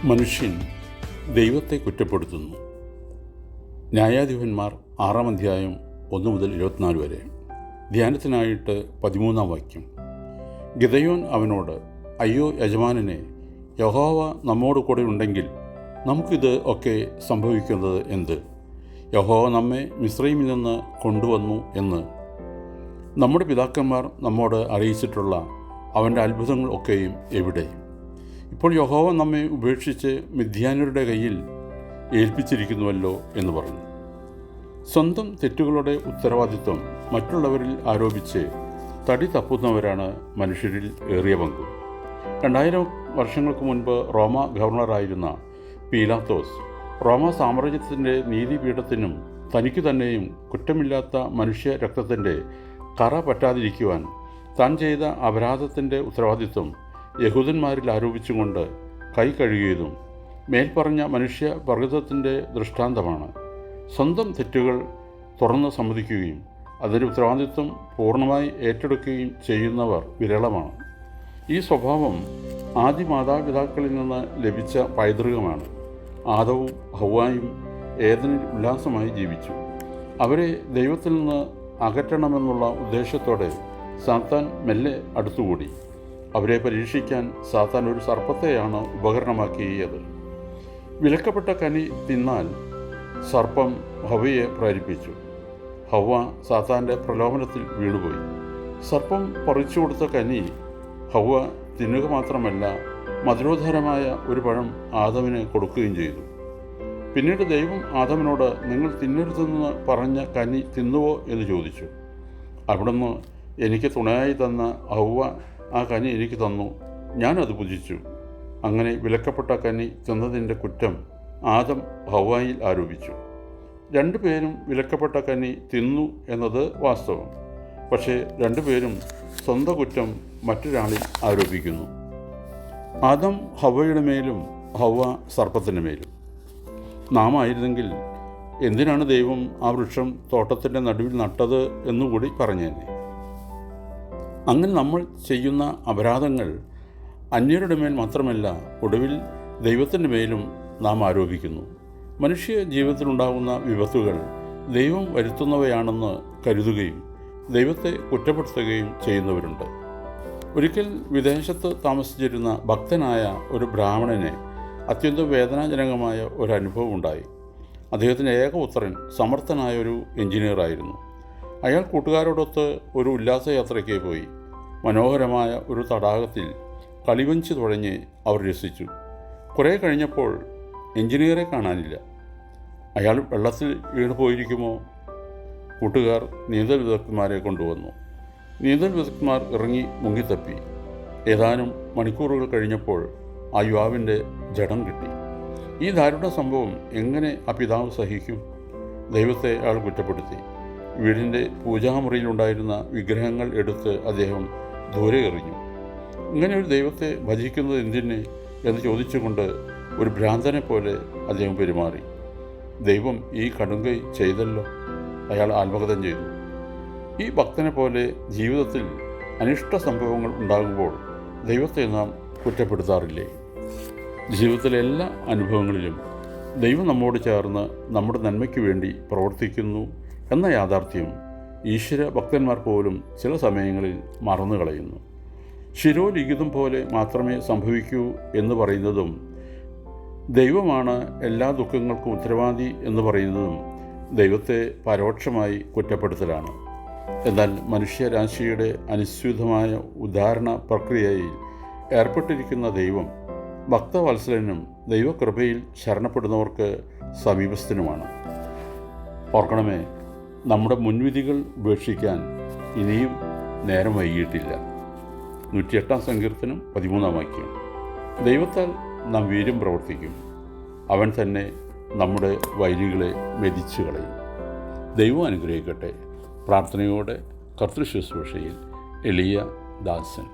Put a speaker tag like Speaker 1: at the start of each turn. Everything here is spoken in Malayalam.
Speaker 1: മനുഷ്യൻ ദൈവത്തെ കുറ്റപ്പെടുത്തുന്നു. ന്യായാധിപന്മാർ 6-ാം അധ്യായം 1 മുതൽ 24 വരെ. ധ്യാനത്തിനായിട്ട് 13-ാം വാക്യം. ഗിദെയോൻ അവനോട്, അയ്യോ യജമാനനെ, യഹോവ നമ്മോട് കൂടെ ഉണ്ടെങ്കിൽ നമുക്കിത് ഒക്കെ സംഭവിക്കുന്നത് എന്ത്? യഹോവ നമ്മെ മിസ്രയീമിൽ നിന്ന് കൊണ്ടുവന്നു എന്ന് നമ്മുടെ പിതാക്കന്മാർ നമ്മോട് അറിയിച്ചിട്ടുള്ള അവൻ്റെ അത്ഭുതങ്ങൾ ഒക്കെയും എവിടെ? ഇപ്പോൾ യഹോവ നമ്മെ ഉപേക്ഷിച്ച് മിദ്യാന്യരുടെ കയ്യിൽ ഏൽപ്പിച്ചിരിക്കുന്നുവല്ലോ എന്ന് പറഞ്ഞു. സ്വന്തം തെറ്റുകളുടെ ഉത്തരവാദിത്വം മറ്റുള്ളവരിൽ ആരോപിച്ച് തടി തപ്പുന്നവരാണ് മനുഷ്യരിൽ ഏറിയ പങ്കും. 2000 വർഷങ്ങൾക്ക് മുൻപ് റോമ ഗവർണറായിരുന്ന പീലാത്തോസ് റോമ സാമ്രാജ്യത്തിൻ്റെ നീതിപീഠത്തിനും തനിക്ക് തന്നെയും കുറ്റമില്ലാത്ത മനുഷ്യ രക്തത്തിൻ്റെ കറ പറ്റാതിരിക്കുവാൻ താൻ ചെയ്ത അപരാധത്തിൻ്റെ ഉത്തരവാദിത്വം യഹൂദന്മാരിൽ ആരോപിച്ചുകൊണ്ട് കൈ കഴുകിയതും മേൽപ്പറഞ്ഞ മനുഷ്യ വർഗത്തിൻ്റെ ദൃഷ്ടാന്തമാണ്. സ്വന്തം തെറ്റുകൾ തുറന്ന് സമ്മതിക്കുകയും അതിൻ്റെ ഉത്തരവാദിത്വം പൂർണ്ണമായി ഏറ്റെടുക്കുകയും ചെയ്യുന്നവർ വിരളമാണ്. ഈ സ്വഭാവം ആദ്യ മാതാപിതാക്കളിൽ നിന്ന് ലഭിച്ച പൈതൃകമാണ്. ആദവും ഹവ്വായും ഏദനിൽ ഉല്ലാസമായി ജീവിച്ചു. അവരെ ദൈവത്തിൽ നിന്ന് അകറ്റണമെന്നുള്ള ഉദ്ദേശത്തോടെ സാത്താൻ മെല്ലെ അടുത്തുകൂടി. അവരെ പരീക്ഷിക്കാൻ സാത്താൻ ഒരു സർപ്പത്തെയാണ് ഉപകരണമാക്കിയത്. വിലക്കപ്പെട്ട കനി തിന്നാൽ സർപ്പം ഹവ്വയെ പ്രേരിപ്പിച്ചു. ഹവ്വ സാത്താൻ്റെ പ്രലോഭനത്തിൽ വീണുപോയി. സർപ്പം പറിച്ചു കൊടുത്ത കനി ഹവ്വ തിന്നുക മാത്രമല്ല, മധുരോധരമായ ഒരു പഴം ആദമിന് കൊടുക്കുകയും ചെയ്തു. പിന്നീട് ദൈവം ആദമിനോട്, നിങ്ങൾ തിന്നരുതെന്ന് പറഞ്ഞ കനി തിന്നുവോ എന്ന് ചോദിച്ചു. അവിടുന്ന്, എനിക്ക് തുണയായി തന്ന ഹവ്വ ആ കനി എനിക്ക് തന്നു, ഞാനത് ഭുജിച്ചു. അങ്ങനെ വിലക്കപ്പെട്ട കനി തിന്നതിൻ്റെ കുറ്റം ആദം ഹവ്വായിൽ ആരോപിച്ചു. രണ്ടുപേരും വിലക്കപ്പെട്ട കനി തിന്നു എന്നത് വാസ്തവം. പക്ഷേ രണ്ടുപേരും സ്വന്തം കുറ്റം മറ്റൊരാളിൽ ആരോപിക്കുന്നു. ആദം ഹവ്വയുടെ മേലും ഹവ്വ സർപ്പത്തിൻ്റെ മേലും. നാം ആയിരുന്നെങ്കിൽ എന്തിനാണ് ദൈവം ആ വൃക്ഷം തോട്ടത്തിൻ്റെ നടുവിൽ നട്ടത് എന്നുകൂടി പറഞ്ഞേനെ. അങ്ങനെ നമ്മൾ ചെയ്യുന്ന അപരാധങ്ങൾ അന്യരുടെ മേൽ മാത്രമല്ല, ഒടുവിൽ ദൈവത്തിൻ്റെ മേലും നാം ആരോപിക്കുന്നു. മനുഷ്യ ജീവിതത്തിലുണ്ടാകുന്ന വിപത്തുകൾ ദൈവം വരുത്തുന്നവയാണെന്ന് കരുതുകയും ദൈവത്തെ കുറ്റപ്പെടുത്തുകയും ചെയ്യുന്നവരുണ്ട്. ഒരിക്കൽ വിദേശത്ത് താമസിച്ചിരുന്ന ഭക്തനായ ഒരു ബ്രാഹ്മണന് അത്യന്തം വേദനാജനകമായ ഒരു അനുഭവം ഉണ്ടായി. അദ്ദേഹത്തിൻ്റെ ഏകപുത്രൻ സമർത്ഥനായ ഒരു എഞ്ചിനീയറായിരുന്നു. അയാൾ കൂട്ടുകാരോടൊത്ത് ഒരു ഉല്ലാസയാത്രയ്ക്ക് പോയി. മനോഹരമായ ഒരു തടാകത്തിൽ കളിവഞ്ചി തുഴഞ്ഞ് അവർ രസിച്ചു. കുറേ കഴിഞ്ഞപ്പോൾ എഞ്ചിനീയറെ കാണാനില്ല. അയാൾ വെള്ളത്തിൽ വീണു പോയിരിക്കുമോ? കൂട്ടുകാർ നീന്തൽ വിദഗ്ധന്മാരെ കൊണ്ടുവന്നു. നീന്തൽ വിദഗ്ധന്മാർ ഇറങ്ങി മുങ്ങിത്തപ്പി. ഏതാനും മണിക്കൂറുകൾ കഴിഞ്ഞപ്പോൾ ആ യുവാവിൻ്റെ ജഡം കിട്ടി. ഈ ദാരുണ സംഭവം എങ്ങനെ ആ പിതാവ് സഹിക്കും? ദൈവത്തെ അയാൾ കുറ്റപ്പെടുത്തി. വീടിൻ്റെ പൂജാമുറിയിലുണ്ടായിരുന്ന വിഗ്രഹങ്ങൾ എടുത്ത് അദ്ദേഹം ദൂരെ എറിഞ്ഞു. ഇങ്ങനെ ഒരു ദൈവത്തെ ഭജിക്കുന്നത് എന്തിന് എന്ന് ചോദിച്ചുകൊണ്ട് ഒരു ഭ്രാന്തനെ പോലെ അദ്ദേഹം പെരുമാറി. ദൈവം ഈ കടുങ്കൈ ചെയ്തല്ലോ, അയാൾ ആത്മകഥം ചെയ്തു. ഈ ഭക്തനെ പോലെ ജീവിതത്തിൽ അനിഷ്ട സംഭവങ്ങൾ ഉണ്ടാകുമ്പോൾ ദൈവത്തെ നാം കുറ്റപ്പെടുത്താറില്ലേ? ജീവിതത്തിലെ എല്ലാ അനുഭവങ്ങളിലും ദൈവം നമ്മോട് ചേർന്ന് നമ്മുടെ നന്മയ്ക്ക് വേണ്ടി പ്രവർത്തിക്കുന്നു എന്ന യാഥാർത്ഥ്യം ഈശ്വര ഭക്തന്മാർ പോലും ചില സമയങ്ങളിൽ മറന്നു കളയുന്നു. ശിരോലിഖിതം പോലെ മാത്രമേ സംഭവിക്കൂ എന്ന് പറയുന്നതും ദൈവമാണ് എല്ലാ ദുഃഖങ്ങൾക്കും ഉത്തരവാദി എന്ന് പറയുന്നതും ദൈവത്തെ പരോക്ഷമായി കുറ്റപ്പെടുത്തലാണ്. എന്നാൽ മനുഷ്യരാശിയുടെ അനുസ്യൂതമായ ഉദ്ധാരണ പ്രക്രിയയിൽ ഏർപ്പെട്ടിരിക്കുന്ന ദൈവം ഭക്തവത്സലനും ദൈവകൃപയിൽ ശരണപ്പെടുന്നവർക്ക് സമീപസ്ഥനുമാണ്. ഓർക്കണമേ, നമ്മുടെ മുൻവിധികൾ ഉപേക്ഷിക്കാൻ ഇനിയും നേരം വൈകിയിട്ടില്ല. 108-ാം സങ്കീർത്തനം 13-ാം വാക്യം. ദൈവത്താൽ നാം വീര്യം പ്രവർത്തിക്കും. അവൻ തന്നെ നമ്മുടെ വൈരികളെ മെതിച്ചു കളയും. ദൈവം അനുഗ്രഹിക്കട്ടെ. പ്രാർത്ഥനയോടെ കർത്തൃശുശ്രൂഷയിൽ എളിയ ദാസൻ.